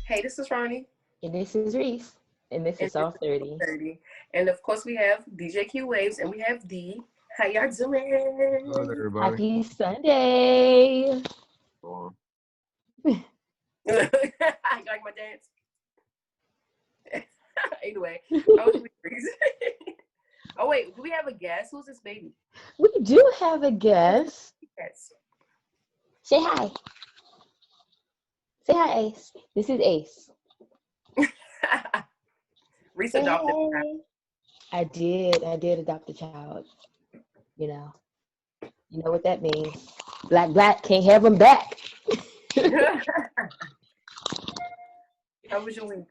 Hey, this is Ronnie. And this is Reese. And this And is this Soft is 30. 30. And of course, we have DJQ Waves and we have D. How y'all Hello, doing? everybody. Happy Sunday. Um, You like my dance? Anyway, how was your week, Reese? Oh, wait, do we have a guest? Who's this baby? We do have a guest. Yes. Say hi. Say hi, Ace. This is Ace. Reese Say adopted. hey. I did adopt a child. You know. You know what that means. Black can't have him back. How was your week?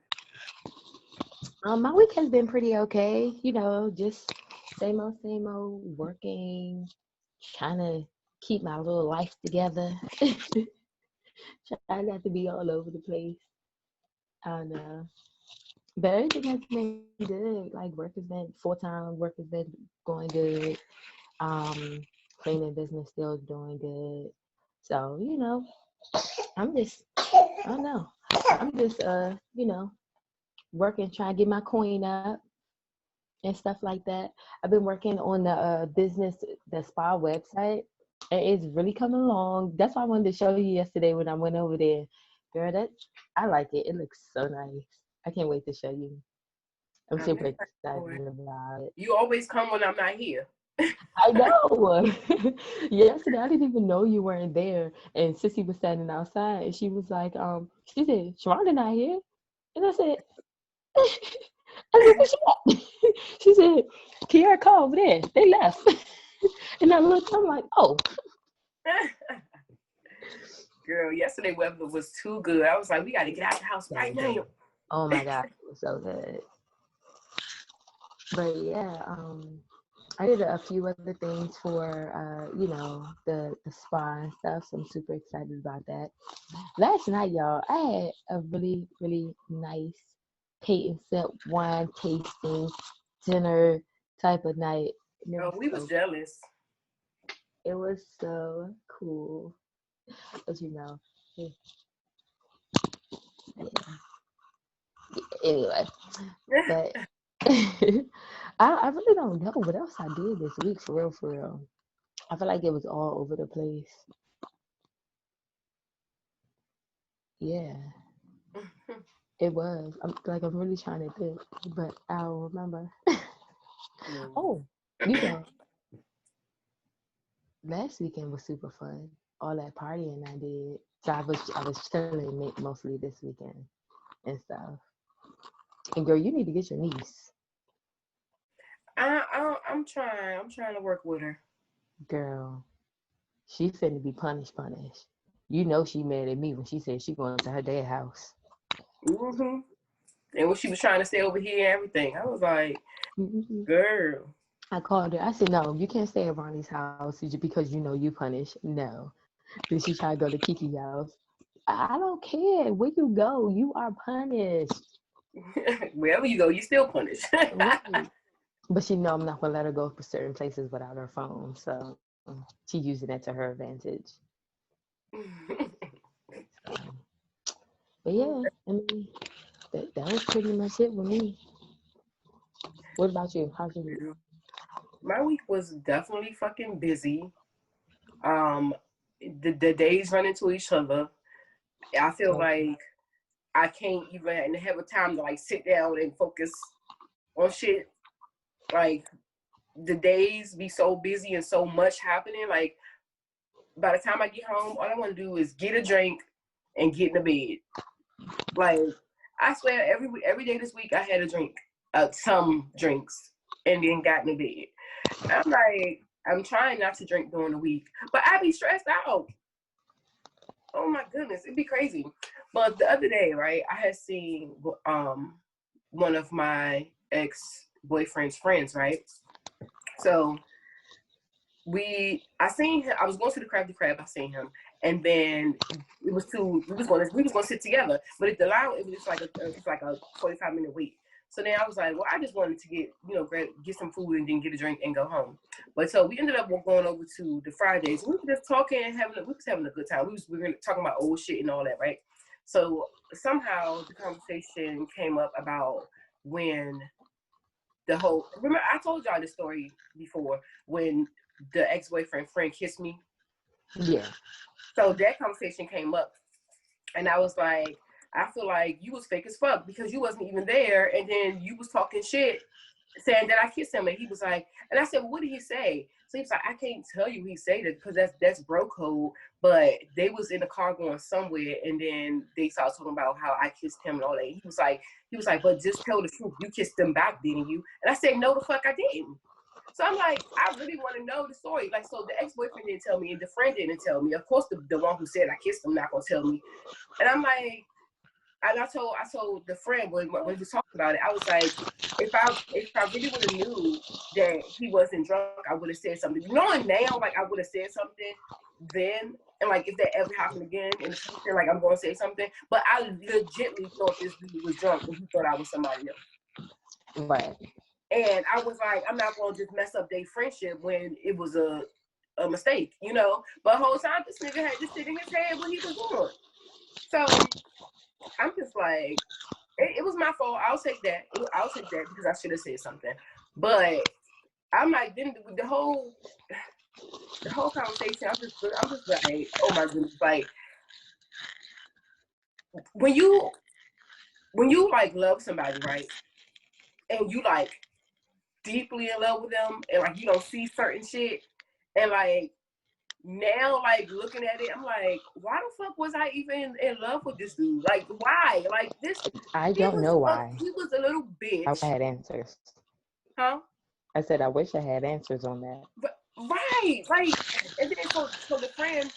My week has been pretty okay. You know, just same old, working, trying to keep my little life together. Trying not to be all over the place. I don't know. But everything has been good. Like work has been full time, work has been going good. Um, Cleaning business still doing good. So, I'm just I don't know. I'm just working, trying to get my coin up and stuff like that. I've been working on the spa website, and it's really coming along. That's why I wanted to show you yesterday when I went over there. Girl, I like it. It looks so nice. I can't wait to show you. I'm I'm super excited. excited about it. You always come when I'm not here. I know. Yesterday, I didn't even know you weren't there, and Sissy was standing outside, and she was like, she said, "Sharonda not here," and I said, "Where she at?" She said, "Kiara called over there. They left." And I looked, I'm like, "Oh, Girl, yesterday weather was too good. I was like, we got to get out the house right now. oh my God, it was so good." But yeah, I did a few other things for the spa and stuff. So I'm super excited about that. Last night, y'all, I had a really, really nice paint and sip wine tasting dinner type of night. And Oh, we was jealous. it was so cool. As you know. Yeah. Anyway, but I really don't know what else I did this week for real, for real. I feel like it was all over the place. Yeah, it was. I'm really trying to think, but I don't remember. Oh, you know, last weekend was super fun. All that partying I did. So I was chilling mostly this weekend and stuff. And girl, you need to get your niece. I'm trying. I'm trying to work with her. Girl, she finna be punished. You know she mad at me when she said she going to her dad's house. And when she was trying to stay over here and everything, I was like, Mm-hmm. girl. I called her. I said, "No, you can't stay at Ronnie's house because you know you punished." No. Then she tried to go to Kiki's house. I don't care. Where you go, you are punished. Wherever you go, you still punished. Right. But she know I'm not gonna let her go for certain places without her phone. So she's using that to her advantage. So, but yeah, I mean that was pretty much it with me. What about you? How's your week? My week was definitely fucking busy. Um, the days run into each other. I feel like I can't even have a time to like sit down and focus on shit. Like the days be so busy and so much happening. Like by the time I get home, all I want to do is get a drink and get in the bed. Like I swear, every day this week I had a drink, some drinks, and then got in the bed. I'm like, I'm trying not to drink during the week, but I be stressed out. Oh my goodness, it'd be crazy. But the other day, right, I had seen one of my ex-boyfriend's friends, right? So I seen him. I was going to the Crab. I seen him, and then we was gonna sit together. But at the line, it was just like a 45-minute wait. So then I was like, well, I just wanted to get some food and then get a drink and go home. But so we ended up going over to the Fridays. We were just talking and we was having a good time. We were talking about old shit and all that, right? So somehow the conversation came up about when remember I told y'all this story before when the ex-boyfriend friend kissed me. Yeah. So that conversation came up, and I was like, I feel like you was fake as fuck because you wasn't even there, and then you was talking shit saying that I kissed him, and he was like, and I said, well, what did he say? So he was like, I can't tell you he said it because that's bro code, but they was in the car going somewhere, and then they started talking about how I kissed him and all that. He was like, but just tell the truth, you kissed them back, didn't you? And I said, no, the fuck I didn't. So I'm like, I really want to know the story. Like, so the ex-boyfriend didn't tell me, and the friend didn't tell me. Of course, the one who said I kissed him not gonna tell me. And I'm like, and I told the friend when we talked about it, I was like, if I really would have knew that he wasn't drunk, I would have said something. Knowing now, like I would have said something then, and like if that ever happened again in the future, like I'm gonna say something. But I legitimately thought this dude was drunk and he thought I was somebody else. Right. And I was like, I'm not gonna just mess up their friendship when it was a mistake, you know. But the whole time this nigga had this shit in his head what he was doing. So I'm just like, it was my fault. I'll take that. I'll take that because I should have said something. But I'm like, then the whole conversation, I'm just like, oh my goodness, like when you like love somebody, right, and you like deeply in love with them, and like you don't see certain shit, and like now, like looking at it, I'm like, why the fuck was I even in love with this dude? Like, why? Like this, I don't know why. he was a little bitch. I wish I had answers. Huh? I said I wish I had answers on that. But, right, like, and then so the friend,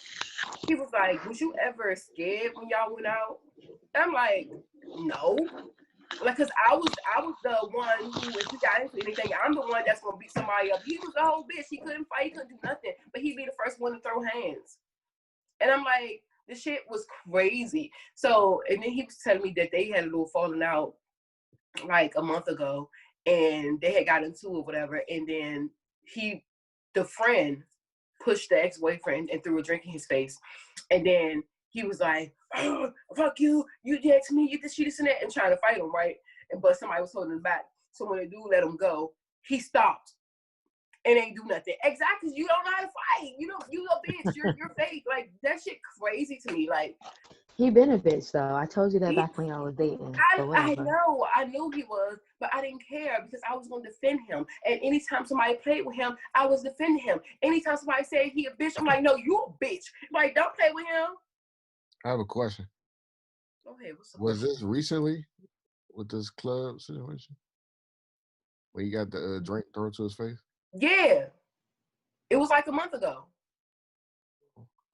he was like, was you ever scared when y'all went out? And I'm like, no. Like, cause I was the one who, if he got into anything, I'm the one that's gonna beat somebody up. He was a whole bitch. He couldn't fight. He couldn't do nothing. But he'd be the first one to throw hands. And I'm like, this shit was crazy. So, and then he was telling me that they had a little falling out like a month ago, and they had got into it, whatever. And then the friend pushed the ex-boyfriend and threw a drink in his face. And then he was like, oh, fuck you, you ex me, you this, and that, and trying to fight him, right? But somebody was holding him back. So when the dude let him go, he stopped and ain't do nothing. Exactly, you don't know how to fight. You a bitch. You're fake. Like that shit crazy to me. Like he been a bitch though. I told you that back when y'all was dating. I know, I knew he was, but I didn't care because I was going to defend him. And anytime somebody played with him, I was defending him. Anytime somebody said he a bitch, I'm like, no, you a bitch. Like, don't play with him. I have a question. Go ahead. What's the Was question? this recently with this club situation? Where he got the drink thrown to his face? Yeah. It was like a month ago.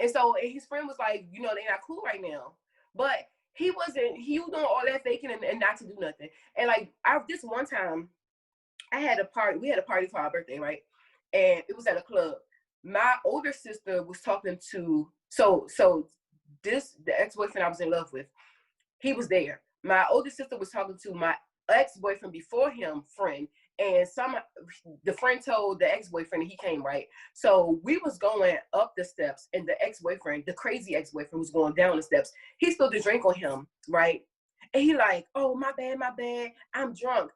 And so and his friend was like, they're not cool right now. But he was doing all that faking and not to do nothing. And like, this one time, we had a party for our birthday, right? And it was at a club. My older sister was talking to, the ex-boyfriend I was in love with, he was there. My older sister was talking to my ex-boyfriend before him, friend, and the friend told the ex-boyfriend he came, right? So we was going up the steps, and the ex-boyfriend, the crazy ex-boyfriend, was going down the steps. He spilled the drink on him, right? And he like, oh, my bad, I'm drunk.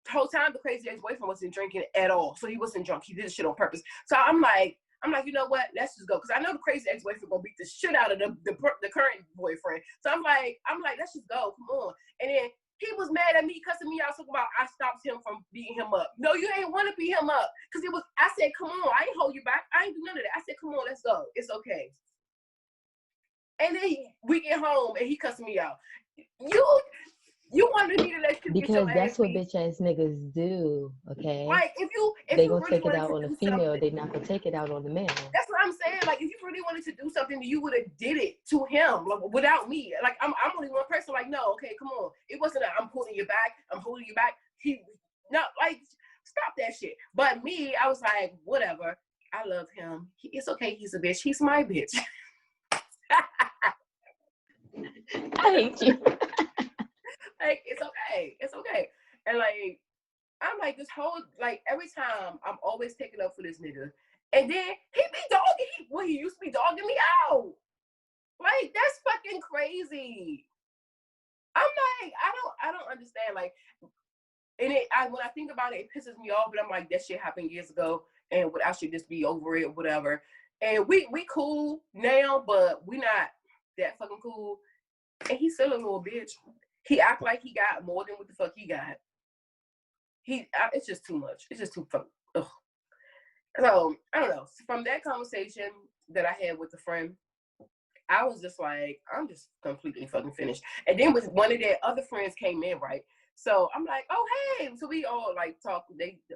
The whole time the crazy ex-boyfriend wasn't drinking at all, so he wasn't drunk. He did the shit on purpose. So I'm like, you know what? Let's just go, because I know the crazy ex-boyfriend gonna beat the shit out of the current boyfriend. So I'm like, let's just go. Come on. And then he was mad at me, cussing me out, talking about I stopped him from beating him up. No, you ain't want to beat him up, because I said, come on, I ain't hold you back. I ain't do none of that. I said, come on, let's go. It's okay. And then we get home and he cussing me out. You wanted me to let you because get your that's ass what beat. bitch ass niggas do, okay? Like if they you gonna really take it wanted out to on the do female, something, they not gonna take it out on the man. that's what I'm saying. Like if you really wanted to do something, you would have did it to him, like, without me. Like I'm only one person. Like no, okay, come on. It wasn't I'm holding you back. Like stop that shit. But me, I was like, whatever. I love him. It's okay. He's a bitch. He's my bitch. I hate you. Like it's okay. It's okay. And like I'm like this whole like every time I'm always taking up for this nigga, and then he be dogging. He used to be dogging me out. Like that's fucking crazy. like, I don't understand. Like, and when I think about it, it pisses me off. But I'm like, that shit happened years ago, and I should just be over it or whatever. And we cool now, but we not that fucking cool. And he's still a little bitch. He act like he got more than what the fuck he got. It's just too much. It's just too fucking. Ugh. So I don't know. From that conversation that I had with a friend, I was just like, I'm just completely fucking finished. And then with one of their other friends came in, right? So I'm like, oh hey. So we all like talk.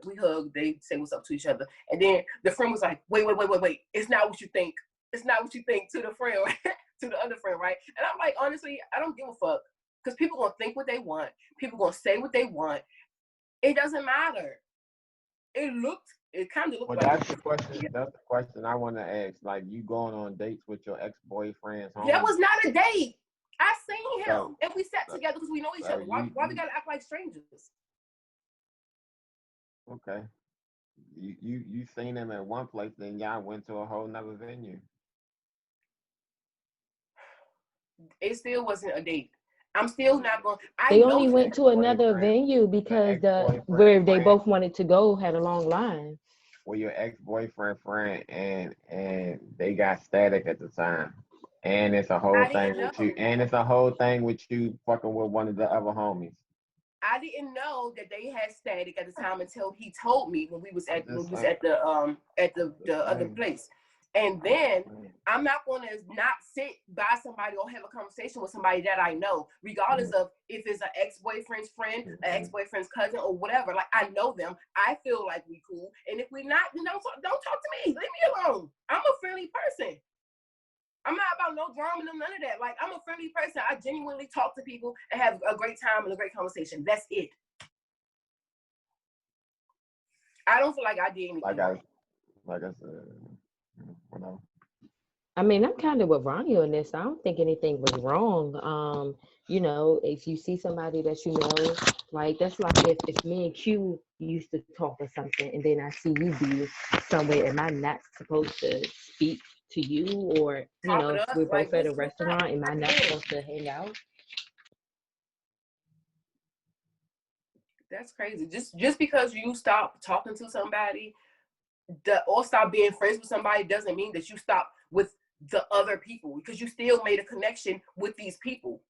We hug. They say what's up to each other. And then the friend was like, wait. It's not what you think. It's not what you think to the friend, right? To the other friend, right? And I'm like, honestly, I don't give a fuck because people gonna think what they want. People gonna say what they want. It doesn't matter. It kind of looked Well, like. that's the question. That's the question I want to ask. Like, you going on dates with your ex-boyfriend's home? That was not a date. I seen him, So, and we sat together because we know each other. Why we gotta act like strangers? Okay. You seen him at one place, then y'all went to a whole nother venue. It still wasn't a date. I'm still not going. I They know only went to another Ex-boyfriend, venue the because ex-boyfriend where they friend, both wanted to go had a long line. well, your ex-boyfriend friend, and they got static at the time, and it's a whole I thing didn't with you, know. and it's a whole thing with you fucking with one of the other homies. I didn't know that they had static at the time until he told me when we was I'm at just saying. at I'm just the other saying. place. And I'm just then saying. I'm not going to not sit by somebody or have a conversation with somebody that I know, regardless of if it's an ex-boyfriend's friend, an ex-boyfriend's cousin, or whatever. Like, I know them. I feel like we cool. And if we not, then don't talk to me. Leave me alone. I'm a friendly person. I'm not about no drama, none of that. Like, I'm a friendly person. I genuinely talk to people and have a great time and a great conversation. That's it. I don't feel like I did anything. Like I said, whatever. I mean, I'm kind of with Ronnie on this. I don't think anything was wrong. You know, if you see somebody that you know, like that's like if me and Q used to talk or something, and then I see you be somewhere, am I not supposed to speak to you? Or, you Top know, it if up. we're Like, both at a what's not restaurant, am I not happening? supposed to hang out? That's crazy. Just because you stop talking to somebody or stop being friends with somebody doesn't mean that you stop with the other people, because you still made a connection with these people.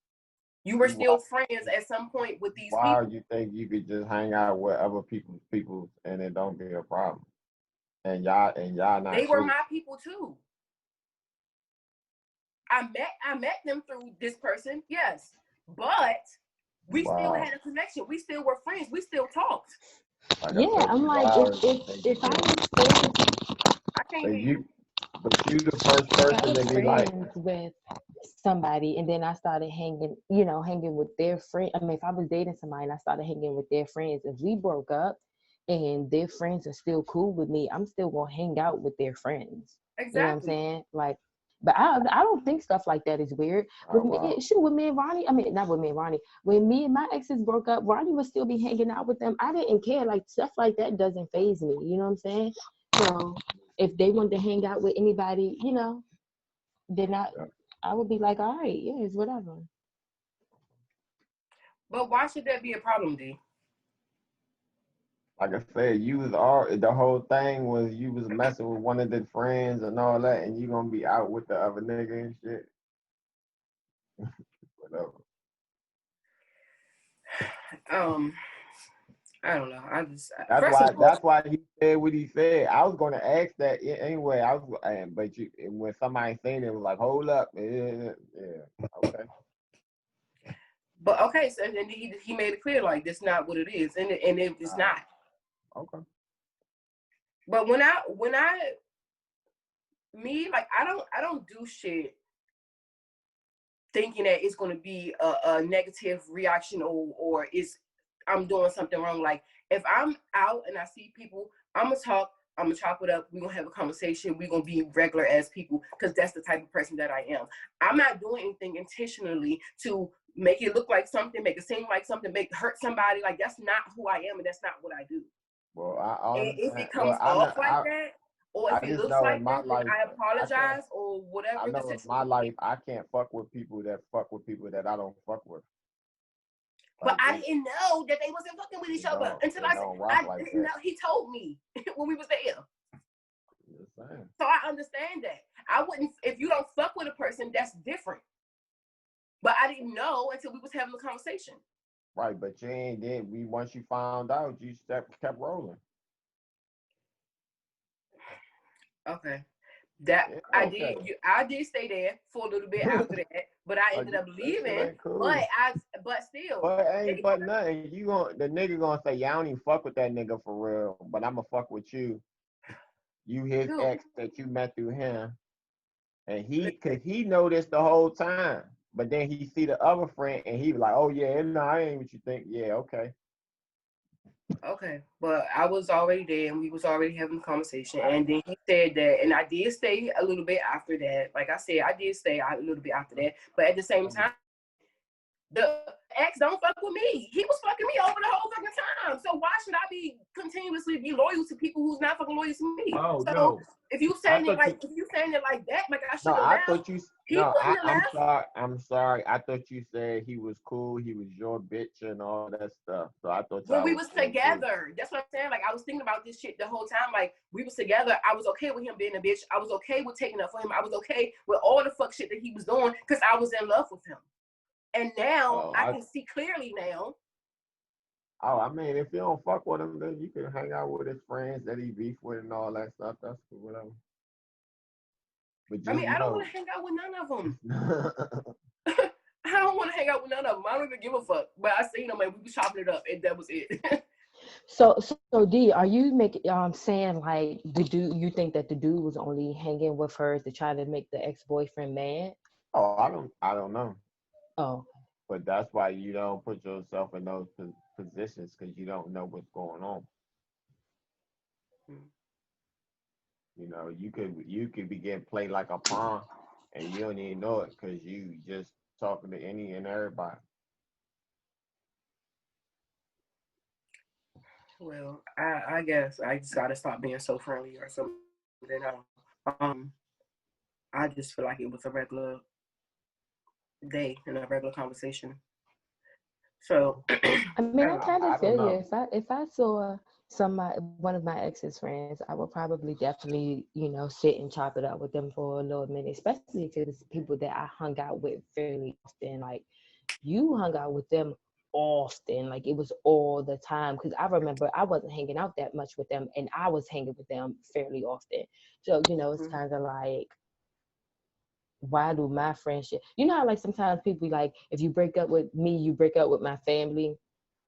You were Why, still friends at some point with these why people. you think you could just hang out with other people and it don't be a problem? And y'all They not were cool. my people too. I met them through this person, yes. But we still Wow. had a connection. We still were friends. We still talked. Like I Yeah, said, I'm you like, always think if you I can, was friends, I can't but hear you. you the first if I person was to be like, friends with somebody and then I started hanging, you know, hanging with their friend. I mean, if I was dating somebody and I started hanging with their friends, if we broke up and their friends are still cool with me, I'm still gonna hang out with their friends. You know what I'm Exactly. saying? Like, but I don't think stuff like that is weird. oh With me, wow, shoot, with me and Ronnie, I mean, not with me and Ronnie. When me and my exes broke up, Ronnie would still be hanging out with them. I didn't care. Like stuff like that doesn't faze me. You know what I'm saying? So if they wanted to hang out with anybody, you know, then yeah. I would be like, all right, yeah, it's whatever. But why should that be a problem, D? Like I said, you was all the whole thing was you was messing with one of the friends and all that, and you gonna be out with the other nigga and shit. Whatever. Um, I don't know. I just That's first why. of all, That's why he said what he said. I was gonna ask that anyway. But when somebody saying it was like, hold up, yeah, okay. but okay, so and he made it clear like that's not what it is, and it's not. Okay. But when I me like I don't do shit thinking that it's going to be a negative reaction or is I'm doing something wrong. Like if I'm out and I see people, I'm gonna talk. I'm gonna chop it up. We're gonna have a conversation. We're gonna be regular as people because that's the type of person that I am. I'm not doing anything intentionally to make it look like something, make it seem like something, make hurt somebody. Like that's not who I am and that's not what I do. Well, I And if understand. it Well, comes off like that, or if I it just looks know in like my that, then life I I can't. apologize or I whatever the know in situation my is. life I can't fuck with people that fuck with people that I don't fuck with. But I didn't know that they wasn't fucking with each other until I didn't know. He told me when we was there. So I understand that. I wouldn't, if you don't fuck with a person, that's different. But I didn't know until we was having a conversation. Right, but you ain't did. Once you found out, you kept rolling. Okay. That yeah, I did stay there for a little bit after that, but I ended up leaving. Cool. But still. But nothing. The nigga gonna say, yeah, I don't even fuck with that nigga for real, but I'ma fuck with you. You his ex that you met through him. And he noticed the whole time. But then he see the other friend and he was like, oh yeah, no, I ain't what you think. Yeah, okay. Okay, but I was already there and we was already having a conversation. And then he said that, and I did stay a little bit after that. Like I said, I did stay a little bit after that. But at the same time, the ex don't fuck with me. He was fucking me over the whole fucking time. So why should I be continuously be loyal to people who's not fucking loyal to me? Oh, so no. If you saying it like that, like I should have left. I thought you. I'm sorry. I thought you said he was cool. He was your bitch and all that stuff. So I thought when we was together. Too. That's what I'm saying. Like I was thinking about this shit the whole time. Like we was together. I was okay with him being a bitch. I was okay with taking up for him. I was okay with all the fuck shit that he was doing because I was in love with him. And now I can see clearly now. Oh, I mean, if you don't fuck with him, then you can hang out with his friends that he beef with and all that stuff. That's cool, whatever. But I mean, I don't want to hang out with none of them. I don't want to hang out with none of them. I don't even give a fuck. But I seen them and we was chopping it up, and that was it. So D, are you saying like you think that the dude was only hanging with her to try to make the ex-boyfriend mad? Oh, I don't know. Oh. But that's why you don't put yourself in those positions because you don't know what's going on. You know, you could begin play like a pawn, and you don't even know it because you just talking to any and everybody. Well, I guess I just gotta stop being so friendly or something. I just feel like it was a regular day and a regular conversation. So I mean, I kind of feel you. If I saw one of my ex's friends, I would probably definitely, sit and chop it up with them for a little minute, especially if it was people that I hung out with fairly often. Like you hung out with them often, like it was all the time. Because I remember I wasn't hanging out that much with them, and I was hanging with them fairly often. So it's kind of like, why do my friendship? You know how like sometimes people like, if you break up with me, you break up with my family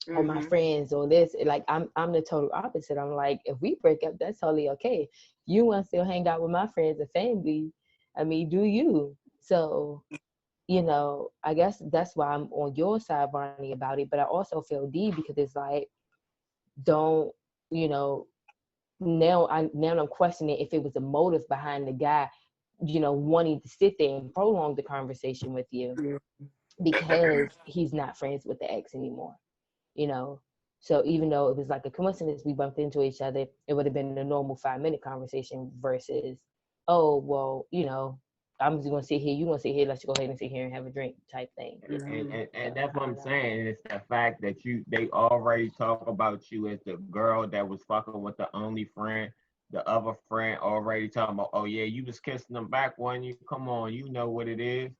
or my friends or this. Like I'm the total opposite. I'm like, if we break up, that's totally okay. You want to still hang out with my friends and family, I mean, do you? So, I guess that's why I'm on your side, Barney, about it. But I also feel D because it's like, don't, now I'm questioning if it was a motive behind the guy wanting to sit there and prolong the conversation with you because he's not friends with the ex anymore, So even though it was like a coincidence, we bumped into each other, it would have been a normal 5-minute conversation versus, oh, well, I'm just going to sit here, you're going to sit here, let's go ahead and sit here and have a drink type thing. And that's what I'm saying. It's the fact that they already talk about you as the girl that was fucking with the only friend. The other friend already talking about, oh yeah, you was kissing them back when you come on, you know what it is.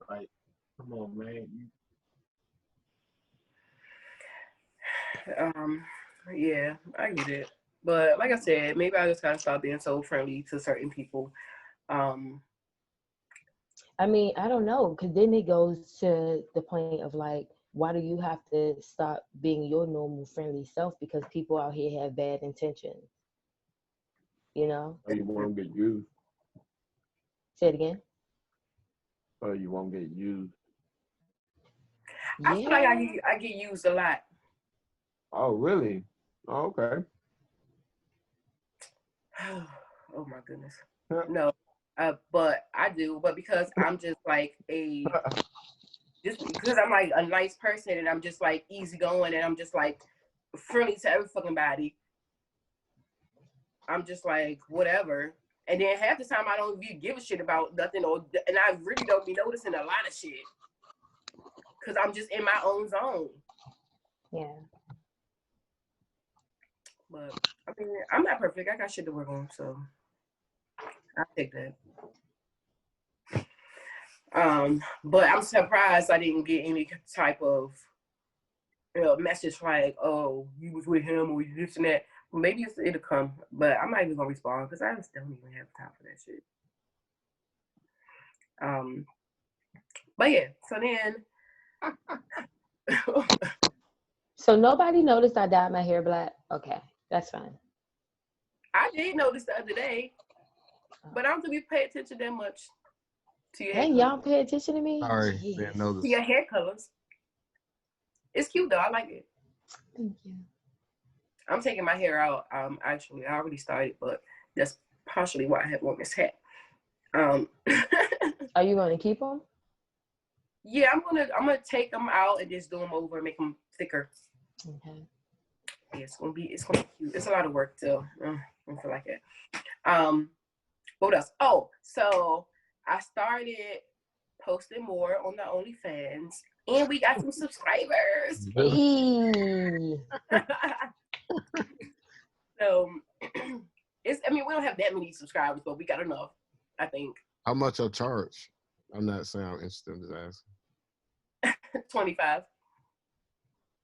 Like, come on, man. Yeah, I get it. But like I said, maybe I just gotta stop being so friendly to certain people. I mean, I don't know, because then it goes to the point of like, why do you have to stop being your normal friendly self because people out here have bad intentions? Or you won't get used. Say it again. Or you won't get used. I feel like I get used a lot. Oh, really? Oh, okay. Oh my goodness. No, but I do. But because I'm just like just because I'm like a nice person and I'm just like easygoing and I'm just like friendly to every fucking body. I'm just like whatever. And then half the time I don't even give a shit about nothing, and I really don't be noticing a lot of shit because I'm just in my own zone. Yeah. But I mean, I'm not perfect. I got shit to work on, so I take that. But I'm surprised I didn't get any type of message like, "Oh, you was with him or you this and that." Maybe it'll come, but I'm not even gonna respond because I just don't even have time for that shit. But yeah. So then. So nobody noticed I dyed my hair black. Okay, that's fine. I did notice the other day, but I don't think we pay attention that much to your hair Hey, color. y'all pay attention to me? Sorry, Jeez. didn't To notice. your hair colors. It's cute though. I like it. Thank you. I'm taking my hair out. Actually, I already started, but that's partially why I have on this hat. Are you going to keep them? Yeah, I'm gonna take them out and just do them over and make them thicker. Okay. Yeah, it's gonna be cute. It's a lot of work too. I don't feel like it. What else? Oh, so I started posting more on the OnlyFans, and we got some subscribers. Hey. So we don't have that many subscribers, but we got enough, I think. How much I charge? I'm not saying I'm interested, I'm just asking. 25.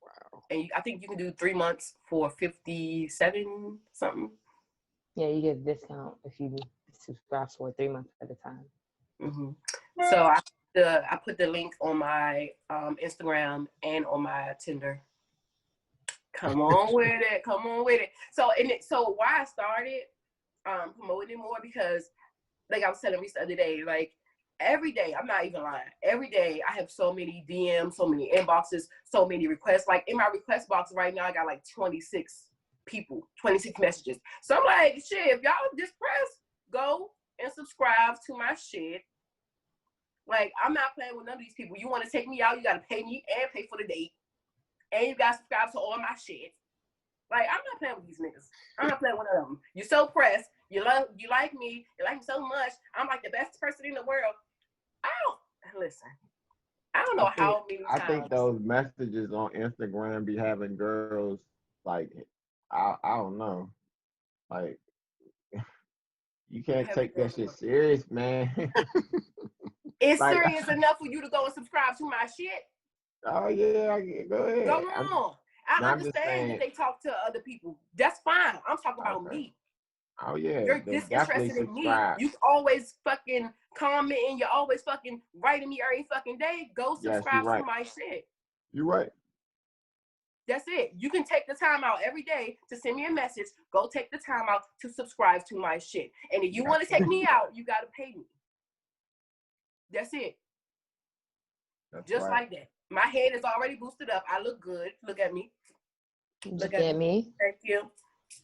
Wow. And I think you can do 3 months for 57 something. Yeah, you get a discount if you subscribe for 3 months at a time. Mm-hmm. So I put the link on my Instagram and on my Tinder. Come on with it. Come on with it. So why I started promoting it more, because like I was telling Reese the other day, like every day, I'm not even lying, every day I have so many DMs, so many inboxes, so many requests. Like in my request box right now, I got like 26 people, 26 messages. So I'm like, shit, if y'all just press go and subscribe to my shit. Like, I'm not playing with none of these people. You want to take me out, you got to pay me and pay for the date. And you got to subscribe to all my shit. Like, I'm not playing with these niggas. I'm not playing with none of them. You're so pressed. You like me. You like me so much. I'm like the best person in the world. I don't know how many times. I think those messages on Instagram be having girls like, I don't know, like you can't take that shit serious, man. It's like, serious enough for you to go and subscribe to my shit. Oh yeah, go ahead. Go on. I understand that they talk to other people. That's fine. I'm talking about me. Oh yeah, you're disinterested in me. You always fucking commenting. You're always fucking writing me every fucking day. Go subscribe to my shit. You're right. That's it. You can take the time out every day to send me a message. Go take the time out to subscribe to my shit. And if you want to take me out, you got to pay me. That's it. That's just like that. My head is already boosted up. I look good. Look at me. Look at me. Thank you.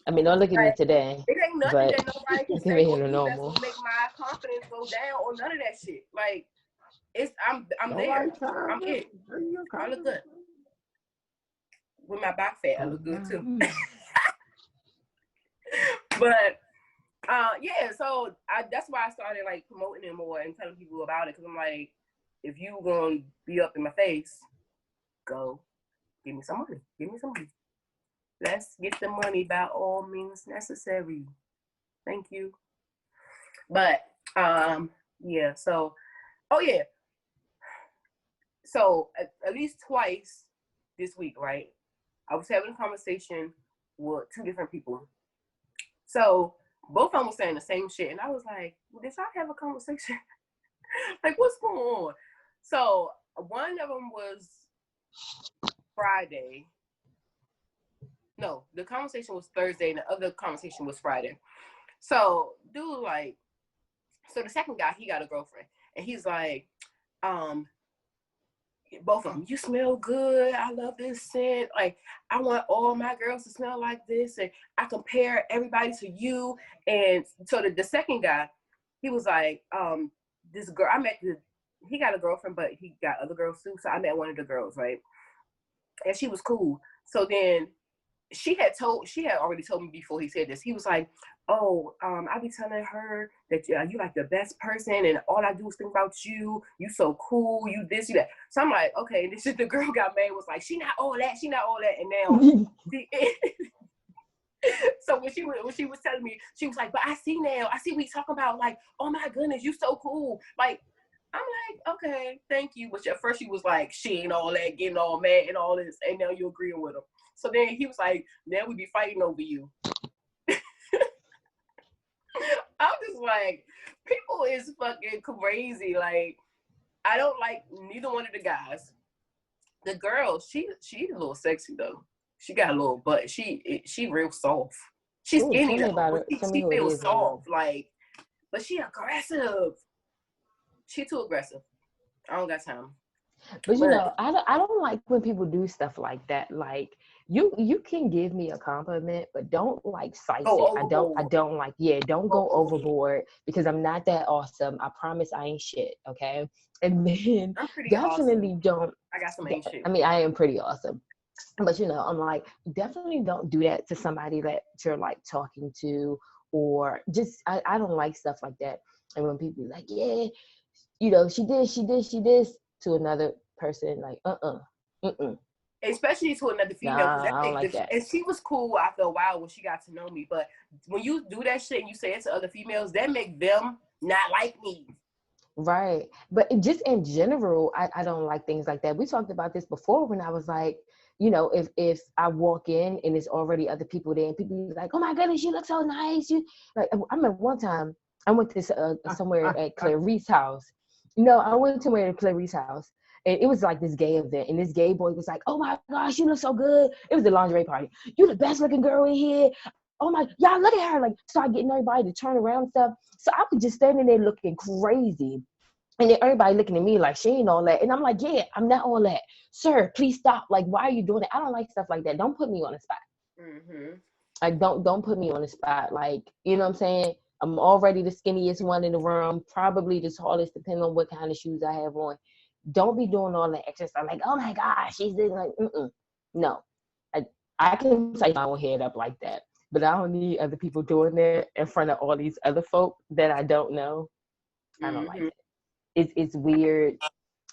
I mean, don't look at me today. It ain't nothing that nobody can say or do that's gonna make my confidence go down or none of that shit. Like, I'm there. I'm it. I look good. With my back fat, I look good too. But yeah, so that's why I started like promoting it more and telling people about it, because I'm like, if you gonna be up in my face, go give me some money. Give me some money. Let's get the money by all means necessary. Thank you. But yeah, so so at least twice this week, right, I was having a conversation with two different people. So both of them were saying the same shit, and I was like, well, did y'all have a conversation? Like, what's going on? So one of them was Friday. No, the conversation was Thursday, and the other conversation was Friday. So dude, like, so the second guy, he got a girlfriend, and he's like, both of them, you smell good. I love this scent. Like, I want all my girls to smell like this, and I compare everybody to you. And so the second guy, he was like, this girl, he got a girlfriend, but he got other girls too. So I met one of the girls, right? And she was cool. So then she had already told me before he said this. He was like, "Oh, I be telling her that you like the best person, and all I do is think about you. You so cool. You this, you that." So I'm like, okay. This is the girl got mad. Was like, she not all that. She not all that. And now, so when she was telling me, she was like, "But I see now. I see what you talking about. Like, oh my goodness, you so cool. Like." I'm like, okay, thank you. But at first she was like, she ain't all that, getting all mad and all this, and now you agreeing with him. So then he was like, now we be fighting over you. I'm just like, people is fucking crazy. Like, I don't like neither one of the guys. The girl, she's a little sexy though. She got a little butt. She real soft. She's Ooh, skinny though. Tell me She who it feels is. soft. Like, but she aggressive. She too aggressive. I don't got time. But you know, I don't like when people do stuff like that. Like you can give me a compliment, but don't like size it. I don't like, don't go overboard because I'm not that awesome. I promise I ain't shit. Okay. And then I'm pretty definitely awesome. don't. I got some ain't shit. I mean, I am pretty awesome. But you know, I'm like, definitely don't do that to somebody that you're like talking to, or just I don't like stuff like that. And when people be like, yeah, you know, she did to another person, like, especially to another female. Nah, I don't like that. And she was cool after a while when she got to know me. But when you do that shit and you say it to other females, that make them not like me. Right. But just in general, I don't like things like that. We talked about this before when I was like, you know, if I walk in and there's already other people there and people be like, oh my goodness, you look so nice. You like, I remember one time I went to somewhere at Clarice's house. No, I went to Clarice's house. And it was like this gay event. And this gay boy was like, oh my gosh, you look so good. It was a lingerie party. You the best looking girl in here. Oh my, y'all look at her. Like, start getting everybody to turn around and stuff. So I was just standing there looking crazy. And then everybody looking at me like, she ain't all that. And I'm like, yeah, I'm not all that. Sir, please stop. Like, why are you doing it? I don't like stuff like that. Don't put me on the spot. Mm-hmm. Like, don't put me on the spot. Like, you know what I'm saying? I'm already the skinniest one in the room, probably the tallest, depending on what kind of shoes I have on. Don't be doing all that extra stuff. Like, oh my gosh, she's like, no. I can say my own head up like that, but I don't need other people doing that in front of all these other folk that I don't know. I don't like it. It's weird,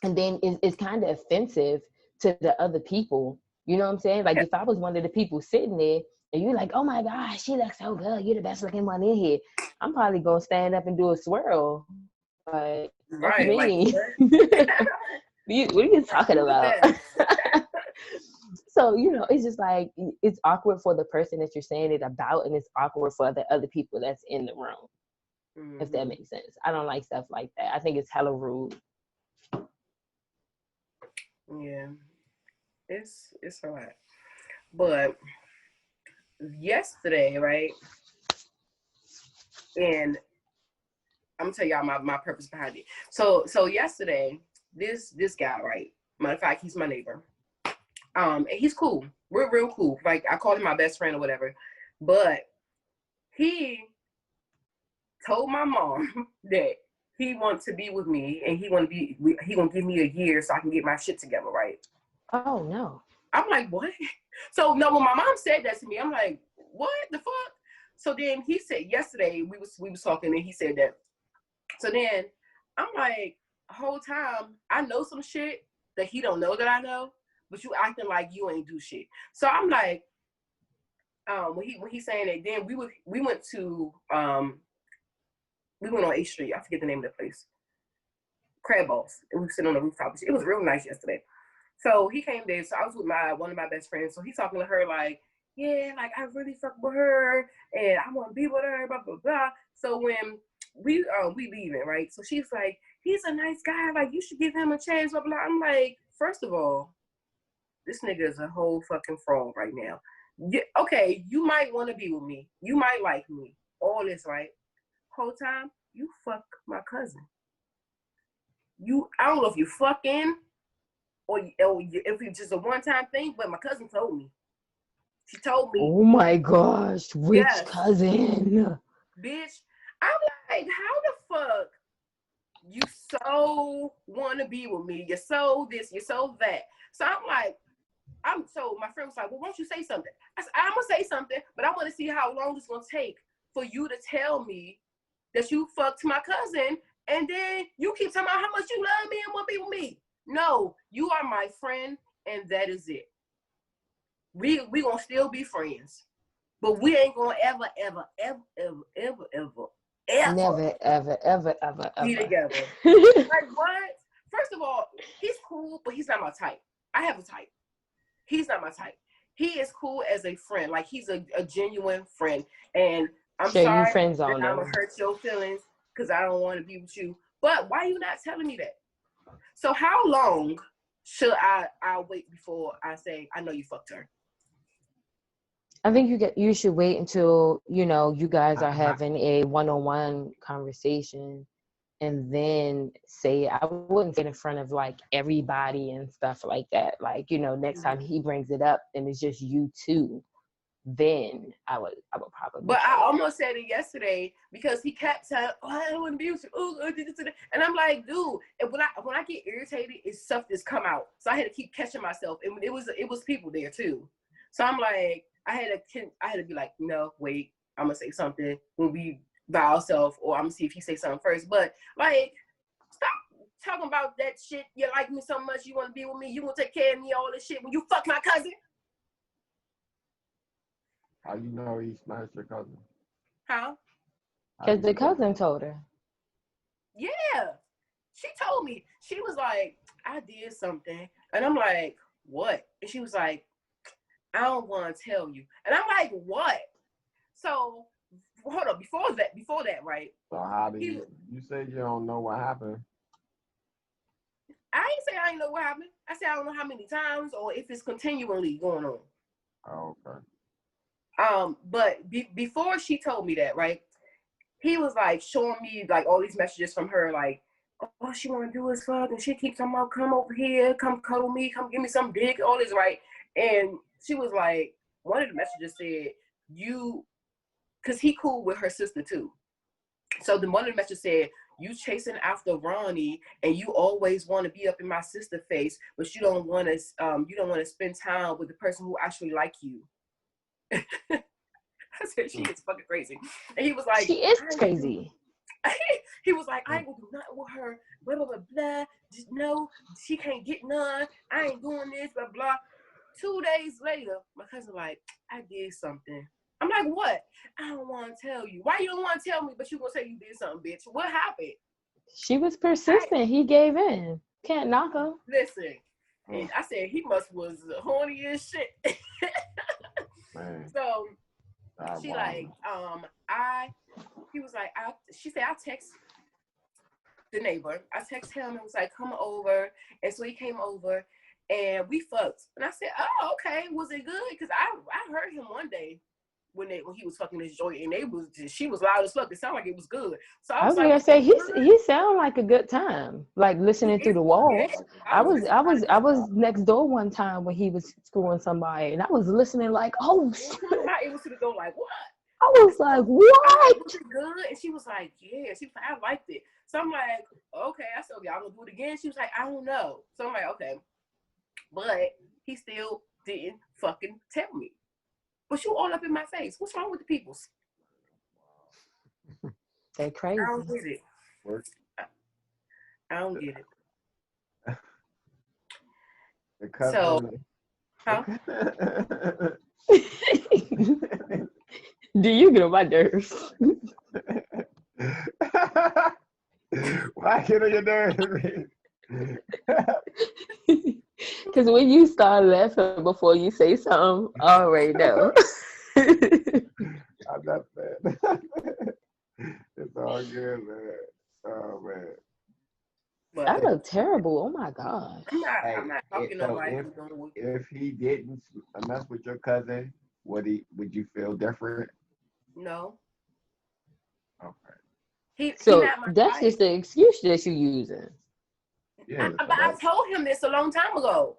and then it's kind of offensive to the other people. You know what I'm saying? Like, if I was one of the people sitting there and you're like, oh my gosh, she looks so good, you're the best looking one in here, I'm probably gonna stand up and do a swirl. Like, what you mean? Like, what are you talking about? So, you know, it's just like, it's awkward for the person that you're saying it about, and it's awkward for the other people that's in the room. If that makes sense. I don't like stuff like that. I think it's hella rude. Yeah, it's a lot. But yesterday, right? And I'm gonna tell y'all my purpose behind it. So yesterday, this guy, right? Matter of fact, he's my neighbor. And he's cool. We're real cool. Like, I call him my best friend or whatever. But he told my mom that he wants to be with me and he gonna give me a year so I can get my shit together, right? Oh no. I'm like, what? So no, when my mom said that to me, I'm like, what the fuck? So then he said yesterday we was talking and he said that. So then I'm like, the whole time I know some shit that he don't know that I know, but you acting like you ain't do shit. So I'm like, when he saying that, then we went on 8th Street. I forget the name of the place. Crab Balls. And we were sitting on the rooftop. It was real nice yesterday. So he came there. So I was with one of my best friends. So he's talking to her like, yeah, like I really fuck with her and I want to be with her, blah, blah, blah. So when we leaving, right? So she's like, he's a nice guy. Like, you should give him a chance, blah, blah. I'm like, first of all, this nigga is a whole fucking fraud right now. Okay, you might want to be with me. You might like me. All this, right? Whole time, you fuck my cousin. I don't know if you fucking or if it's just a one-time thing, but my cousin told me. She told me. Oh my gosh, which cousin? Bitch, I'm like, how the fuck you so want to be with me? You're so this, you're so that. So I'm like, So my friend was like, well, why don't you say something? I said, I'm gonna say something, but I want to see how long it's gonna take for you to tell me that you fucked my cousin, and then you keep talking about how much you love me and want to be with me. No, you are my friend, and that is it. We gonna still be friends, but we ain't gonna ever Never, ever, ever, ever, be ever. together. Like what? First of all, he's cool, but he's not my type. I have a type. He's not my type. He is cool as a friend. Like he's a genuine friend. And I'm Share you sorry friends that on I'm them. gonna hurt your feelings because I don't want to be with you. But why are you not telling me that? So how long should I wait before I say I know you fucked her? I think you should wait until, you guys are having a one-on-one conversation, and then say, I wouldn't say it in front of like everybody and stuff like that. Like, next time he brings it up and it's just you two, then I would probably. But I almost said it yesterday because he kept saying, "Oh, I don't want to be with you." And I'm like, dude, and when I get irritated, it's stuff that's come out. So I had to keep catching myself. And it was people there too. So I'm like, I had to be like, no, wait, I'm gonna say something when we by ourselves, or I'm gonna see if he say something first. But like, stop talking about that shit. You like me so much, you want to be with me, you gonna take care of me, all this shit when you fuck my cousin. How you know he smashed your cousin? Huh? Because the cousin told her. Yeah. She told me. She was like, I did something. And I'm like, what? And she was like, I don't want to tell you. And I'm like, what? So hold up. Before that, right? So how do you say you don't know what happened? I ain't say I ain't know what happened. I said I don't know how many times or if it's continually going on. Oh, okay. But before she told me that, right? He was like showing me like all these messages from her, like, all she want to do is fuck, and she keeps talking about, come over here, come cuddle me, come give me some dick, all this, right? And she was like, one of the messages said, because he cool with her sister too. So the one of the messages said, you chasing after Ronnie, and you always want to be up in my sister face, but you don't want to spend time with the person who actually like you. I said, she is fucking crazy. And he was like, she is crazy. He was like, I ain't gonna do nothing with her, blah, blah, blah, blah. Just no, she can't get none. I ain't doing this, blah, blah. 2 days later, my cousin like, I did something. I'm like, what? I don't want to tell you. Why you don't want to tell me, but you gonna say you did something, bitch? What happened? She was persistent. He gave in. Can't knock her. Listen, and I said, he was horny as shit. So she like, he was like, she said, I text the neighbor. I text him and was like, come over. And so he came over and we fucked. And I said, oh, okay. Was it good? Because I heard him one day when he was fucking this joint, and she was loud as fuck. It sounded like it was good. So I was like, gonna say he sounded like a good time. Like listening through the walls. Yeah, I was next door one time when he was screwing somebody, and I was listening like, oh shit. I was to the door like, what? I was like, what? Was it good? And she was like, yeah. She was like, I liked it. So I'm like, okay. I said, y'all gonna do it again? She was like, I don't know. So I'm like, okay. But he still didn't fucking tell me. But you all up in my face. What's wrong with the peoples? They crazy. I don't get it. I don't get it. The cousin. So, huh? Do you get on my nerves? Why get on your nerves? Because when you start laughing before you say something, I already know. I'm not bad. It's all good, man. Oh, man. But I look terrible. Oh, my God. I'm not talking to nobody. If he didn't mess with your cousin, would you feel different? No. Okay. So that's just the excuse that you're using. Yeah, I told him this a long time ago.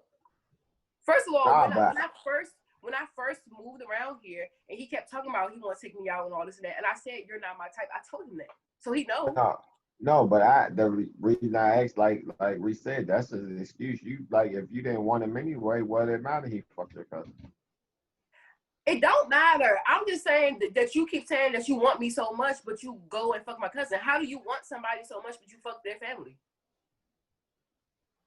First of all, when I first moved around here, and he kept talking about he want to take me out and all this and that, and I said, you're not my type. I told him that, so he knows. No, but the reason I asked, like we said, that's an excuse. You like if you didn't want him anyway, what it matter? He fucked your cousin. It don't matter. I'm just saying that you keep saying that you want me so much, but you go and fuck my cousin. How do you want somebody so much, but you fuck their family?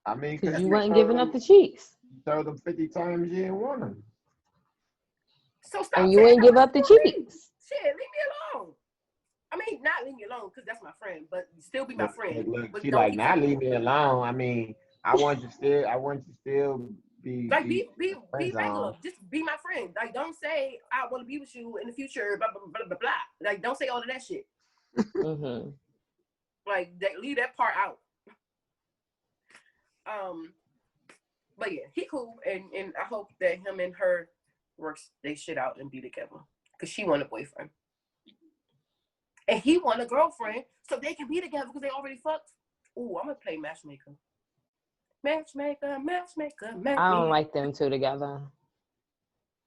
I mean, Because because you wasn't giving up the cheeks. You told them 50 times you didn't want them. So stop. And you ain't give up the cheeks. Shit, leave me alone. I mean, not leave me alone because that's my friend, but still be my friend. Look, but she like, not leave me alone. I mean, I want you to still be like be regular. Just be my friend. Like, don't say I want to be with you in the future. Blah blah blah blah blah. Like, don't say all of that shit. Mm-hmm. Like, leave that part out. But yeah, he cool, and I hope that him and her works they shit out and be together. Cause she want a boyfriend, and he want a girlfriend, so they can be together because they already fucked. Ooh, I'm gonna play matchmaker. Matchmaker. I don't like them two together.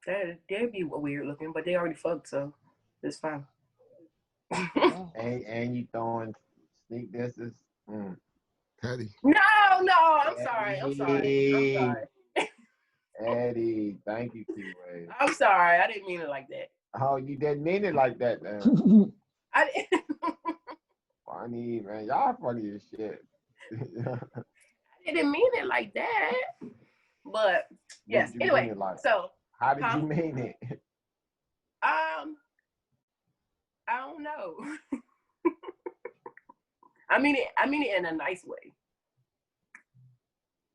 They'd be weird looking, but they already fucked, so it's fine. and you throwing sneak disses. Patty. No, I'm sorry. Eddie, thank you, T-Way. I'm sorry, I didn't mean it like that. Oh, you didn't mean it like that, man. I didn't. Funny, man. Y'all funny as shit. I didn't mean it like that. But yes. Anyway, so how did you mean it? I don't know. I mean it in a nice way.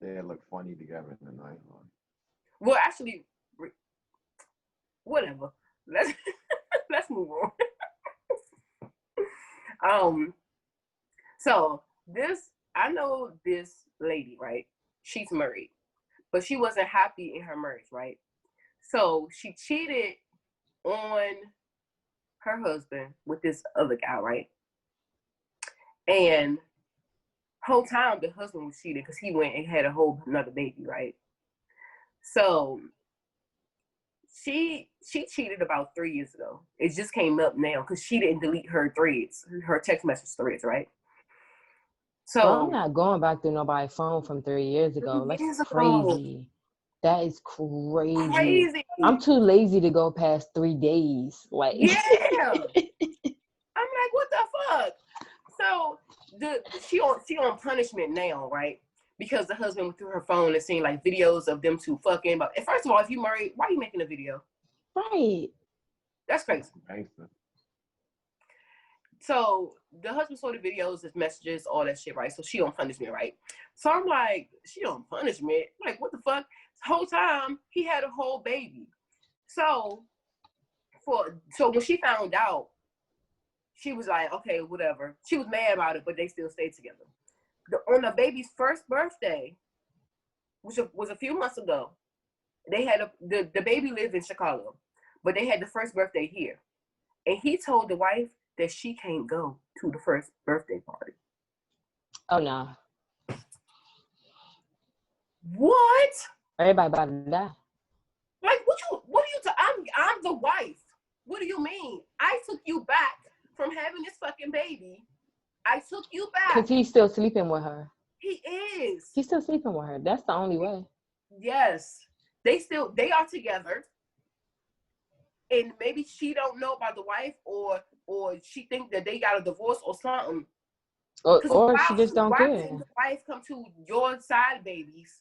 They look funny together in a nice way. Well, actually, whatever. Let's move on. So I know this lady, right? She's married, but she wasn't happy in her marriage, right? So she cheated on her husband with this other guy, right? And whole time the husband was cheating because he went and had a whole another baby, right? So she cheated about 3 years ago. It just came up now because she didn't delete her threads, her text message threads, right? So well, I'm not going back through nobody's phone from 3 years ago. That's crazy. That is crazy. I'm too lazy to go past 3 days. Like, yeah. I'm like, what the fuck? So she on punishment now, right? Because the husband went through her phone and seen like videos of them two fucking. But first of all, if you married, why are you making a video? Right. That's crazy. So the husband saw the videos, his messages, all that shit, right? So she on punishment, right? So I'm like, she on punishment? Like, what the fuck? The whole time he had a whole baby. So when she found out, she was like, okay, whatever. She was mad about it, but they still stayed together. On the baby's first birthday, which was a few months ago, they had the baby lived in Chicago, but they had the first birthday here. And he told the wife that she can't go to the first birthday party. Oh, no. What? Everybody about to die. Like, what are you I'm the wife. What do you mean? I took you back from having this fucking baby. I took you back. Because he's still sleeping with her. He is. He's still sleeping with her. That's the only way. Yes. They are together. And maybe she don't know about the wife or she think that they got a divorce or something. Or she just don't care. Why didn't the wife come to your side baby's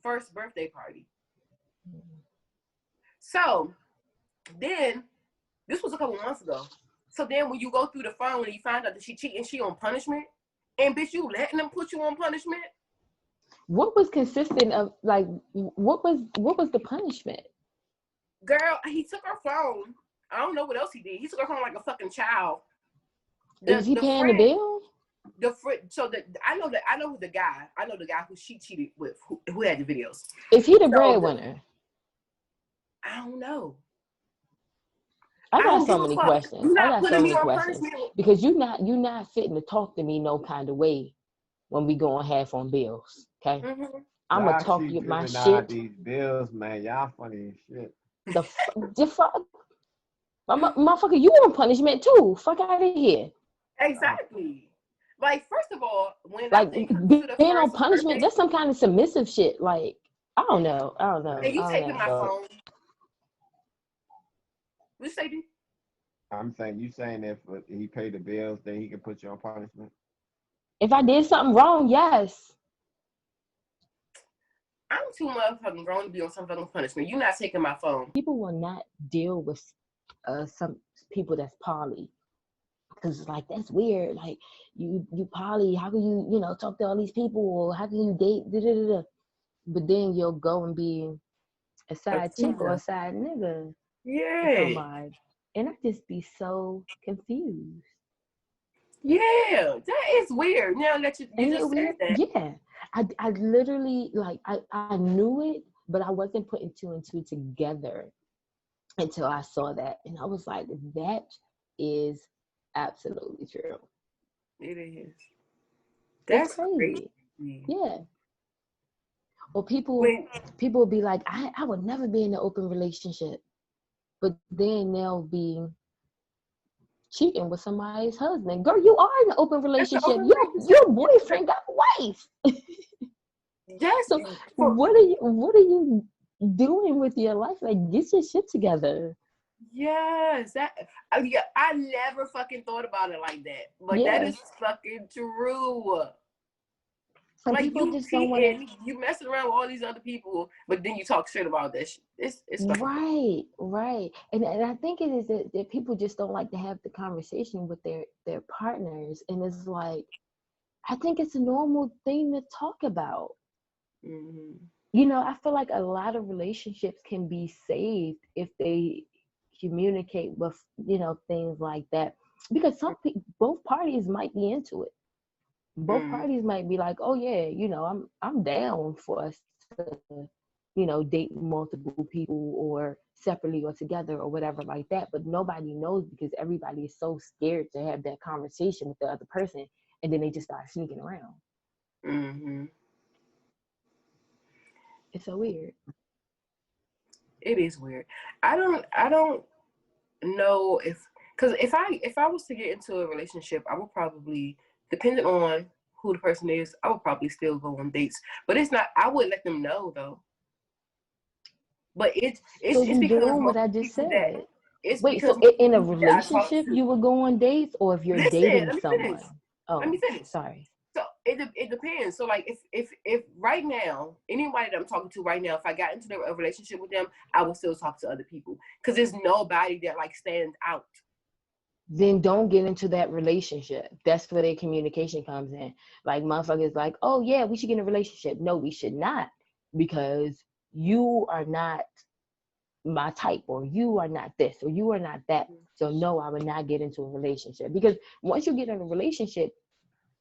first birthday party? So then, this was a couple months ago. So then when you go through the phone and you find out that she cheating, she on punishment, and bitch, you letting them put you on punishment? What was consistent of, like, what was the punishment? Girl, he took her phone. I don't know what else he did. He took her phone like a fucking child. Is he paying the bill? I know the guy who she cheated with, who had the videos. Is he the breadwinner? I don't know. I got so many questions. Because you're not fitting to talk to me no kind of way when we going half on bills. Okay, I'm gonna talk you my shit. These bills, man, y'all funny as shit. The fuck, motherfucker, you want punishment too? Fuck out of here. Exactly. Like, first of all, when Like it comes to the being on first punishment, birthday, that's some kind of submissive shit. Like, I don't know. and you taking my So phone. What you say, D? I'm saying, you saying if he paid the bills, then he can put you on punishment? If I did something wrong, yes. I'm too motherfucking grown to be on some fucking punishment. You're not taking my phone. People will not deal with some people that's poly. Because it's like, that's weird. Like, you poly, how can you talk to all these people? Or how can you date? Da, da, da, da. But then you'll go and be a side chick or a side nigga. Yeah. Somebody. And I just be so confused. Yeah, that is weird. Now that you just said that. Yeah. I literally, like, I knew it, but I wasn't putting two and two together until I saw that. And I was like, that is absolutely true. It is. It's That's crazy. crazy. Yeah. Or people will be like, I would never be in an open relationship. But then they'll be cheating with somebody's husband. Girl, you are in an open relationship. Your boyfriend got a wife. Yes. So what are you doing with your life? Like, get your shit together. Yes, I never fucking thought about it like that. Like, that is fucking true. Some like, people you just don't want to. You messing around with all these other people, but then you talk shit about that shit. It's right. And I think it is that people just don't like to have the conversation with their partners. And it's like, I think it's a normal thing to talk about. Mm-hmm. I feel like a lot of relationships can be saved if they communicate with, things like that. Because both parties might be into it. Both parties might be like, oh yeah, I'm down for us to, date multiple people or separately or together or whatever like that. But nobody knows because everybody is so scared to have that conversation with the other person, and then they just start sneaking around. Mm-hmm. It's so weird. It is weird. I don't know because if I was to get into a relationship, I would probably, depending on who the person is, I would probably still go on dates. But it's not. I would let them know though. But it's you because doing what I just said. Wait, so in a relationship you would go on dates, or if you're dating someone? Oh, let me finish. Sorry. So it depends. So like if right now, anybody that I'm talking to right now, if I got into a relationship with them, I would still talk to other people because there's nobody that like stands out. Then don't get into that relationship. That's where their communication comes in. Like, motherfuckers like, oh yeah, we should get in a relationship. No, we should not, because you are not my type, or you are not this, or you are not that. So no, I would not get into a relationship, because once you get in a relationship,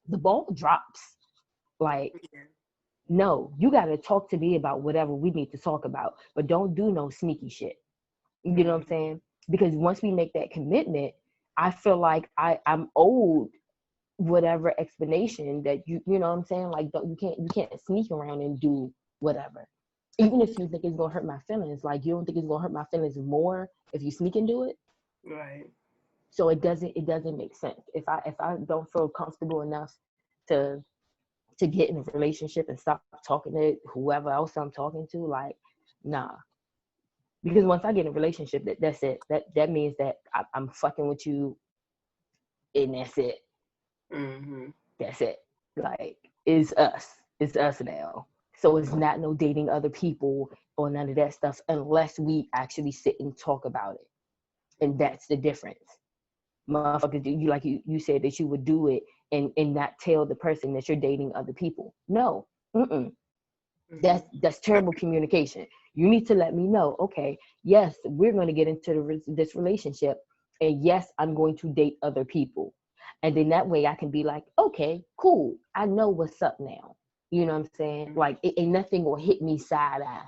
the ball drops. Like, no, you got to talk to me about whatever we need to talk about, but don't do no sneaky shit. You know what I'm saying? Because once we make that commitment, I feel like I'm owed whatever explanation that you know what I'm saying? Like, you can't sneak around and do whatever. Even if you think it's gonna hurt my feelings, like, you don't think it's gonna hurt my feelings more if you sneak and do it. Right. So it doesn't make sense. If I don't feel comfortable enough to get in a relationship and stop talking to whoever else I'm talking to, like, nah. Because once I get in a relationship, that's it. That means that I'm fucking with you, and that's it. Mm-hmm. That's it. Like, it's us now. So it's not no dating other people or none of that stuff unless we actually sit and talk about it. And that's the difference. Motherfuckers, you said that you would do it and not tell the person that you're dating other people. No. That's terrible communication. You need to let me know, okay, yes, we're going to get into this relationship, and yes, I'm going to date other people. And then that way I can be like, okay, cool, I know what's up now. You know what I'm saying? Like, it ain't nothing gonna hit me side eye.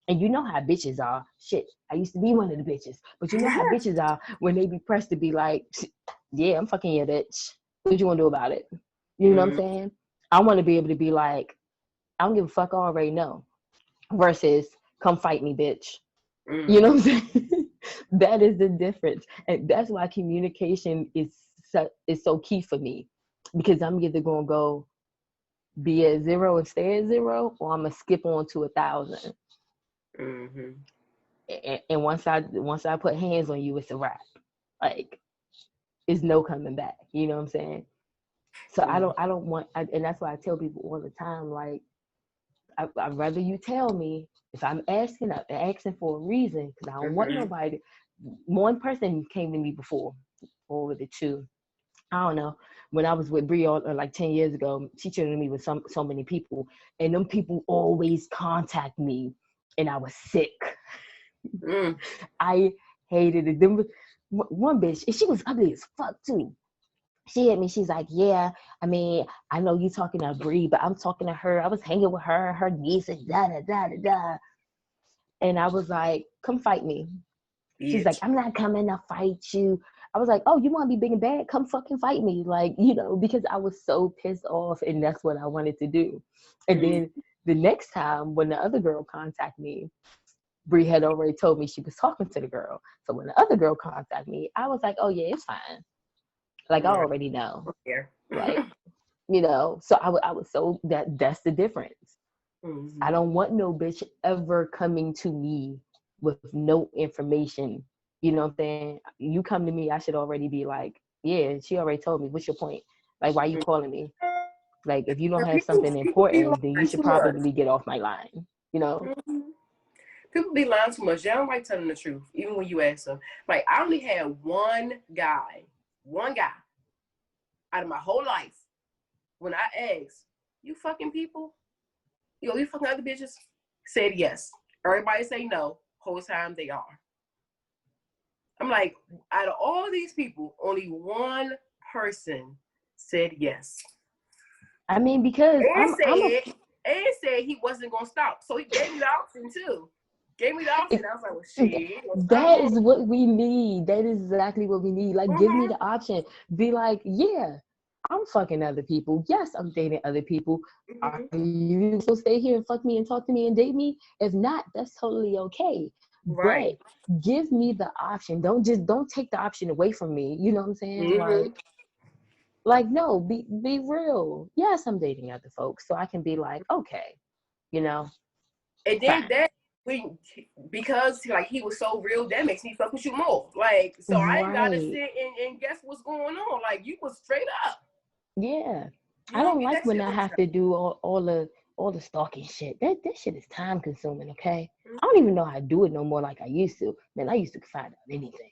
And you know how bitches are. Shit, I used to be one of the bitches. But you know how bitches are when they be pressed to be like, yeah, I'm fucking your bitch. What you want to do about it? You know what I'm saying? I want to be able to be like, I don't give a fuck, I already know. Versus, come fight me, bitch. You know what I'm saying? That is the difference. And that's why communication is so key for me. because I'm either gonna go be at 0 and stay at 0, or I'm gonna skip on to 1,000. Mm-hmm. And once I put hands on you, it's a wrap. Like, it's no coming back. You know what I'm saying? So I don't want, and that's why I tell people all the time, like, I'd rather you tell me if I'm asking for a reason, because I don't want nobody. One person came to me before, or was it two? I don't know. When I was with Bree, like 10 years ago, she treated me with so many people, and them people always contact me, and I was sick. I hated it. Then one bitch, and she was ugly as fuck too. She hit me. She's like, yeah, I mean, I know you talking to Bree, but I'm talking to her. I was hanging with her niece, and da da da da da. And I was like, come fight me. She's like, I'm not coming to fight you. I was like, oh, you want to be big and bad? Come fucking fight me. Like, because I was so pissed off, and that's what I wanted to do. And then the next time when the other girl contacted me, Bree had already told me she was talking to the girl. So when the other girl contacted me, I was like, oh yeah, it's fine. Like, I already know. Like, so I was so that's the difference. I don't want no bitch ever coming to me with no information. You know what I'm saying? You come to me, I should already be like, yeah, she already told me. What's your point? Like, why are you calling me? Like, if you don't have something important, then you should probably get off my line. People be lying too much. They don't like telling the truth, even when you ask them. Like, I only had one guy out of my whole life. When I asked, you fucking people? You fucking other bitches? Said yes. Everybody say no. Whole time they are. I'm like, out of all these people, only one person said yes. I mean, because and said he wasn't gonna stop. So he gave me the option too. I was like, well, shit. That is what we need. That is exactly what we need. Like, give me the option. Be like, yeah, I'm fucking other people. Yes, I'm dating other people. Are you supposed to stay here and fuck me and talk to me and date me? If not, that's totally okay. Right. But give me the option. Don't take the option away from me. You know what I'm saying? Like, no, be real. Yes, I'm dating other folks. So I can be like, okay, And then because like he was so real, that makes me fuck with you more. Like, so I ain't gotta sit and guess what's going on. Like, you was straight up. Yeah. I don't like when I have to do all the stalking shit. That shit is time consuming, okay? I don't even know how to do it no more like I used to. Man, I used to find out anything.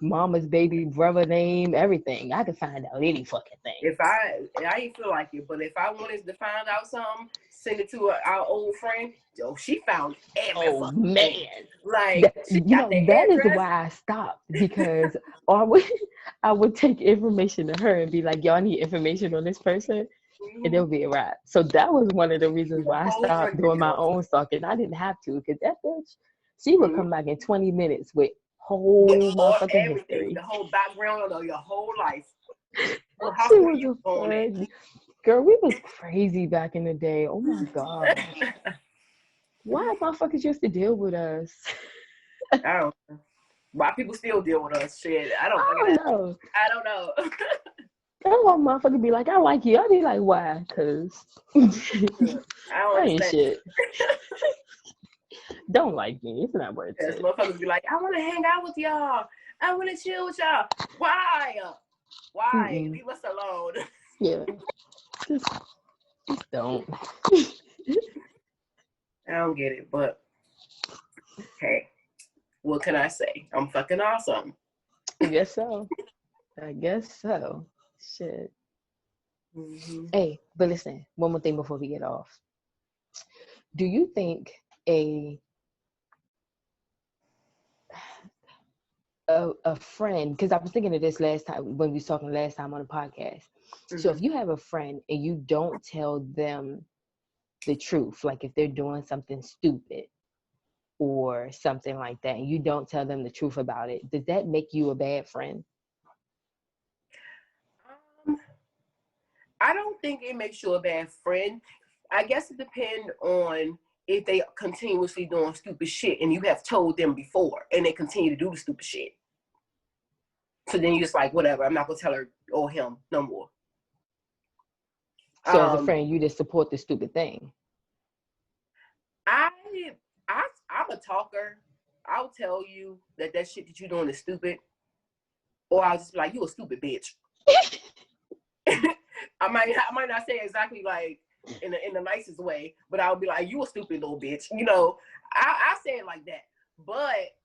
Mama's baby brother name, everything. I could find out any fucking thing. If I ain't feel like it, but if I wanted to find out something, send it to our old friend. Oh, she found everything. Man, like that is why I stopped, because I would take information to her and be like, y'all need information on this person, and it'll be a wrap. So that was one of the reasons why I stopped doing my own stalking. I didn't have to, because that bitch, she would come back in 20 minutes with whole motherfucking history, the whole background of your whole life. She was a fun girl. We was crazy back in the day. Oh my god. Why motherfuckers used to deal with us? I don't know. Why people still deal with us? Shit, I don't know. I don't know. That one motherfucker be like, I like you. I be like, why? Cause I ain't shit. Don't like me. It's not worth it. Motherfuckers be like, I want to hang out with y'all. I want to chill with y'all. Why? Leave us alone. Yeah. Just don't. I don't get it, but hey, what can I say? I'm fucking awesome. I guess so. Shit. Hey, but listen, one more thing before we get off. Do you think a friend, because I was thinking of this last time when we was talking last time on the podcast. So if you have a friend and you don't tell them the truth, like if they're doing something stupid or something like that, and you don't tell them the truth about it, does that make you a bad friend? I don't think it makes you a bad friend. I guess it depends on if they continuously doing stupid shit and you have told them before and they continue to do the stupid shit. So then you just like, whatever, I'm not gonna tell her or him no more. So as a friend, you just support the stupid thing. I'm a talker. I'll tell you that shit that you're doing is stupid, or I'll just be like, you a stupid bitch. I might not say exactly like in the nicest way, but I'll be like, you a stupid little bitch. You know, I say it like that. But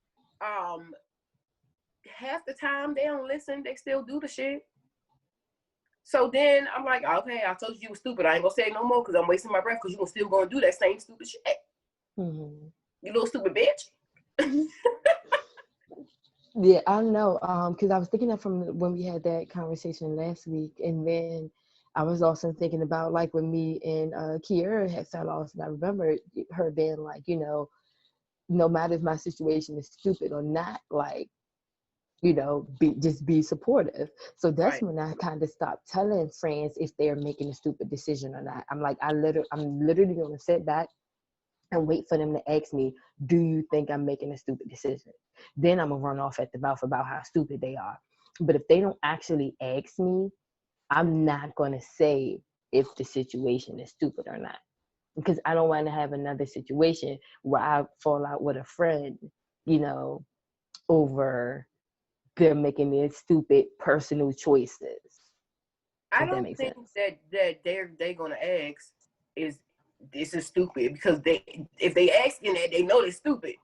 half the time they don't listen. They still do the shit. So then I'm like, okay, I told you were stupid. I ain't gonna say it no more because I'm wasting my breath because you're still gonna do that same stupid shit. Mm-hmm. You little stupid bitch. Yeah, I know. Because I was thinking that from when we had that conversation last week, and then I was also thinking about like when me and Kiera had fell off, and I remember her being like, you know, no matter if my situation is stupid or not, like, you know, just be supportive. So that's when I kind of stopped telling friends if they're making a stupid decision or not. I'm like, I'm literally gonna sit back and wait for them to ask me, do you think I'm making a stupid decision? Then I'm gonna run off at the mouth about how stupid they are. But if they don't actually ask me, I'm not gonna say if the situation is stupid or not, because I don't want to have another situation where I fall out with a friend, you know, over them making their stupid personal choices. I don't think that they're gonna ask is this is stupid, because if they asking that, they know they're stupid.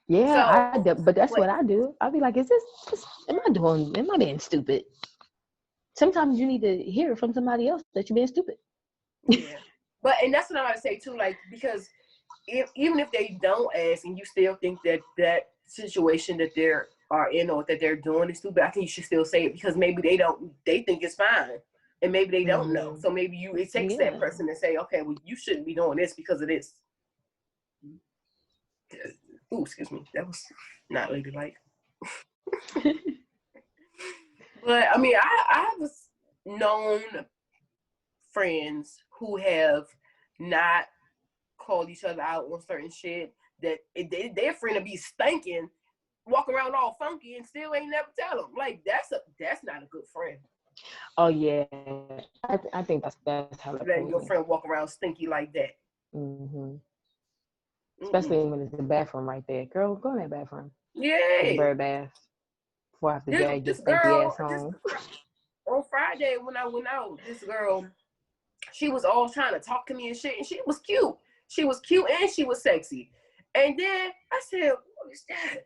Yeah, so, but that's what I do. I'll be like, am I being stupid? Sometimes you need to hear it from somebody else that you're being stupid. Yeah. And that's what I want to say too, like, because even if they don't ask and you still think that situation that they are in or that they're doing is stupid, I think you should still say it, because maybe they think it's fine. And maybe they don't know. So maybe it takes that person to say, okay, well, you shouldn't be doing this because of this. Ooh, excuse me. That was not ladylike. But I mean, I have known friends who have not called each other out on certain shit that their friend to be stinking, walk around all funky, and still ain't never tell them. Like that's not a good friend. Oh yeah, I think that's how letting your friend walk around stinky like that. Mm-hmm. Especially when it's the bathroom right there. Girl, go in that bathroom. Yeah. Bird bath. Before I have to drag your stinky ass home. On Friday when I went out, this girl, she was all trying to talk to me and shit, and she was cute. She was cute and she was sexy. And then I said, what is that?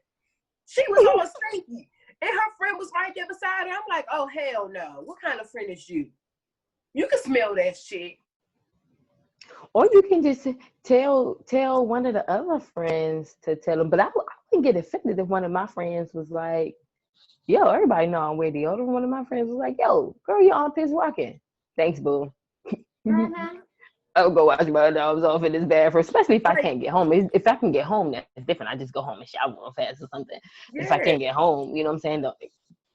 She was all stinky. And her friend was right there beside her. I'm like, oh, hell no. What kind of friend is you? You can smell that shit. Or you can just tell one of the other friends to tell them. But I wouldn't get offended if one of my friends was like, yo, everybody know I'm with the other one of my friends was like, yo, girl, your armpit's walking. Thanks, boo. Mm-hmm. I'll go wash my arms off in this bathroom, especially if I can't get home. If I can get home, that's different. I just go home and shower real fast or something. Yeah. If I can't get home, you know what I'm saying?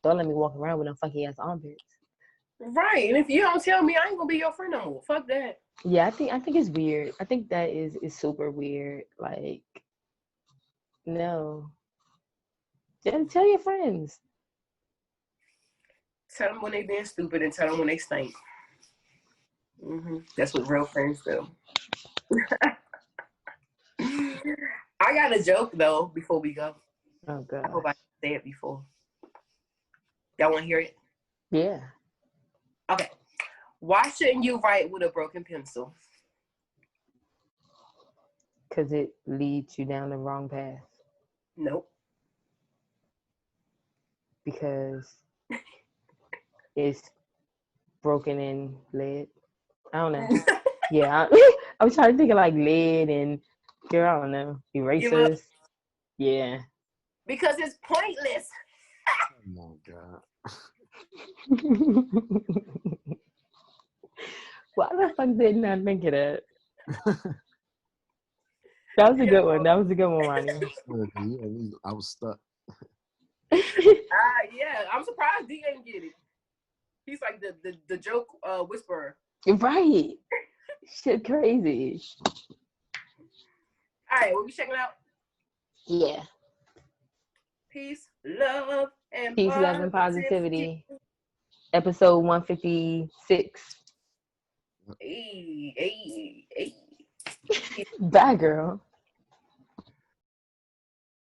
Don't let me walk around with them funky ass armpits. Right. And if you don't tell me, I ain't gonna be your friend no more. Fuck that. Yeah, I think it's weird. I think that is super weird. Like, no. Then tell your friends. Tell them when they being stupid and tell them when they stink. Mm-hmm. That's what real friends do. I got a joke though before we go. Oh god. I hope I said it before. Y'all want to hear it? Yeah. Okay. Why shouldn't you write with a broken pencil? Because it leads you down the wrong path. Nope. Because it's broken in lead. I don't know. Yeah. I was trying to think of like lead and, girl, I don't know, erasers. Yeah. Because it's pointless. Oh my god. Why the fuck didn't I think of that? That was a good one. That was a good one, Ronnie. I was stuck. Yeah, I'm surprised D didn't get it. He's like the joke whisperer. Right. Shit crazy. All right, we'll be checking out. Yeah. Peace, love, and and Peace, love, and positivity. Episode 156. Hey, hey, hey. Bye, girl.